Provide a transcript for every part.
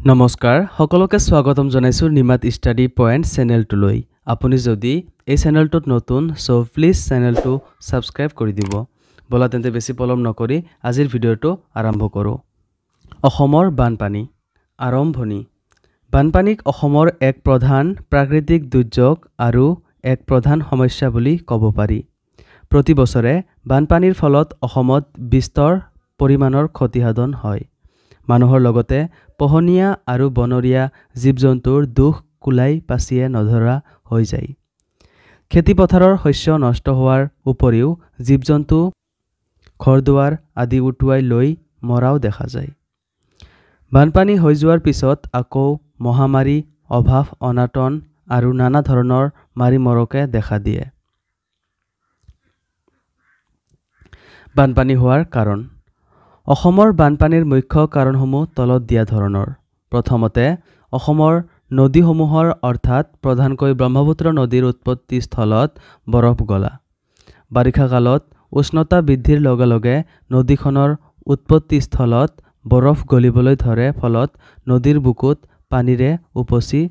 নমস্কাৰ সকলোকে স্বাগতম জনাইছো নিমাত ষ্টাডি পয়েন্ট চেনেলটোলৈ। আপুনি যদি এই চেনেলটোত নতুন সো প্লিজ চেনেলটো সাবস্ক্ৰাইব কৰি দিব। বলা তেন্তে বেছি পলম নকৰি আজিৰ ভিডিঅটো আৰম্ভ কৰোঁ। অসমৰ বানপানী আৰম্ভণি। বানপানীক অসমৰ এক প্ৰধান প্ৰাকৃতিক দুৰ্যোগ আৰু এক প্ৰধান সমস্যা বুলি ক'ব পাৰি। প্ৰতি বছৰে বানপানীৰ ফলত অসমত বিস্তৰ পৰিমাণৰ ক্ষতিসাধন হয়। মানুহৰ লগতে পোহনীয়া আৰু বনৰীয়া জীৱ-জন্তুৰ দুখ কুলাই পাচিয়ে নধৰা হৈ যায়। খেতিপথাৰৰ শস্য নষ্ট হোৱাৰ উপৰিও জীৱ-জন্তু ঘৰদুৱাৰ আদি উটুৱাই লৈ মৰাও দেখা যায়। বানপানী হৈ যোৱাৰ পিছত আকৌ মহামাৰী, অভাৱ, অনাটন আৰু নানা ধৰণৰ মাৰি মৰকে দেখা দিয়ে। বানপানী হোৱাৰ কাৰণ। অসমৰ বানপানীৰ মুখ্য কাৰণসমূহ তলত দিয়া ধৰণৰ। প্ৰথমতে অসমৰ নদীসমূহৰ অৰ্থাৎ প্ৰধানকৈ ব্ৰহ্মপুত্ৰ নদীৰ উৎপত্তি স্থলত বৰফ গলা। বাৰিষা কালত উষ্ণতা বৃদ্ধিৰ লগে লগে নদীখনৰ উৎপত্তি স্থলত বৰফ গলিবলৈ ধৰে, ফলত নদীৰ বুকুত পানীৰে উপচি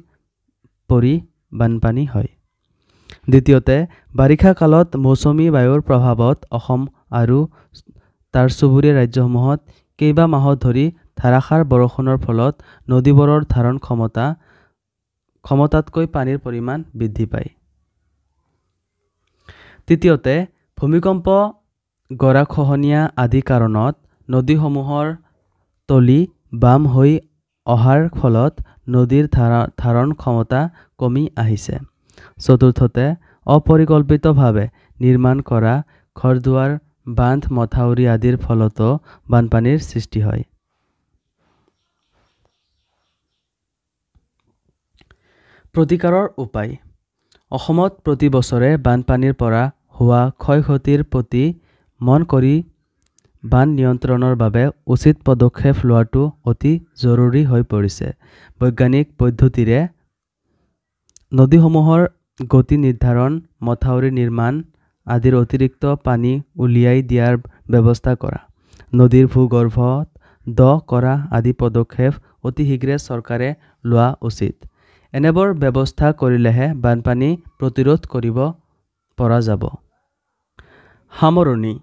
পৰি বানপানী হয়। দ্বিতীয়তে বাৰিষা কালত মৌচুমী বায়ুৰ প্ৰভাৱত অসম আৰু তাৰ চুবুৰীয়া ৰাজ্যসমূহত কেইবা মাহত ধৰি ধাৰাসাৰ বৰষুণৰ ফলত নদীবোৰৰ ধাৰণ ক্ষমতাতকৈ পানীৰ পৰিমাণ বৃদ্ধি পায়। তৃতীয়তে ভূমিকম্প, গৰাখহনীয়া আদি কাৰণত নদীসমূহৰ তলি বাম হৈ অহাৰ ফলত নদীৰ ধাৰণ ক্ষমতা কমি আহিছে। চতুৰ্থতে অপৰিকল্পিতভাৱে নিৰ্মাণ কৰা ঘৰদুৱাৰ, বান্ধ, মথাউৰি আদিৰ ফলতো বানপানীৰ সৃষ্টি হয়। প্ৰতিকাৰৰ উপায়। অসমত প্ৰতি বছৰে বানপানীৰ পৰা হোৱা ক্ষয়-ক্ষতিৰ প্ৰতি মন কৰি বান নিয়ন্ত্ৰণৰ বাবে উচিত পদক্ষেপ লোৱাটো অতি জৰুৰী হৈ পৰিছে। বৈজ্ঞানিক পদ্ধতিৰে নদীসমূহৰ গতি নিৰ্ধাৰণ, মথাউৰি নিৰ্মাণ আদিৰ অতিৰিক্ত পানী উলিয়াই দিয়াৰ ব্যৱস্থা কৰা, নদীৰ ভূগৰ্ভত দ কৰা আদি পদক্ষেপ অতি শীঘ্ৰে চৰকাৰে লোৱা উচিত। এনেবোৰ ব্যৱস্থা কৰিলেহে বানপানী প্ৰতিৰোধ কৰিব পৰা যাব। সামৰণি।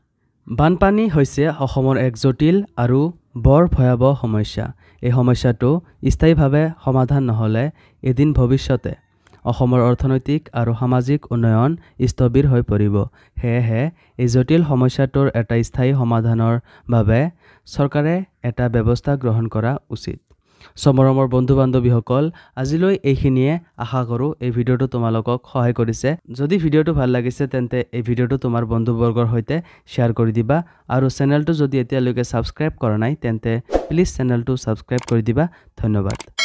বানপানী হৈছে অসমৰ এক জটিল আৰু বৰ ভয়াৱহ সমস্যা। এই সমস্যাটো স্থায়ীভাৱে সমাধান নহ'লে এদিন ভৱিষ্যতে অসমৰ অৰ্থনৈতিক আৰু সামাজিক উন্নয়ন স্থবিৰ হৈ পৰিব। সেয়েহে এই জটিল সমস্যাটোৰ এটা স্থায়ী সমাধানৰ বাবে চৰকাৰে এটা ব্যৱস্থা গ্ৰহণ কৰা উচিত। মৰমৰ বন্ধু-বান্ধৱীসকল, আজিলৈ এইখিনিয়ে। আশা কৰোঁ এই ভিডিঅ'টো তোমালোকক সহায় কৰিছে। যদি ভিডিঅ'টো ভাল লাগিছে তেন্তে এই ভিডিঅ'টো তোমাৰ বন্ধুবৰ্গৰ সৈতে শ্বেয়াৰ কৰি দিবা আৰু চেনেলটো যদি এতিয়ালৈকে ছাবস্ক্ৰাইব কৰা নাই তেন্তে প্লিজ চেনেলটো ছাবস্ক্ৰাইব কৰি দিবা। ধন্যবাদ।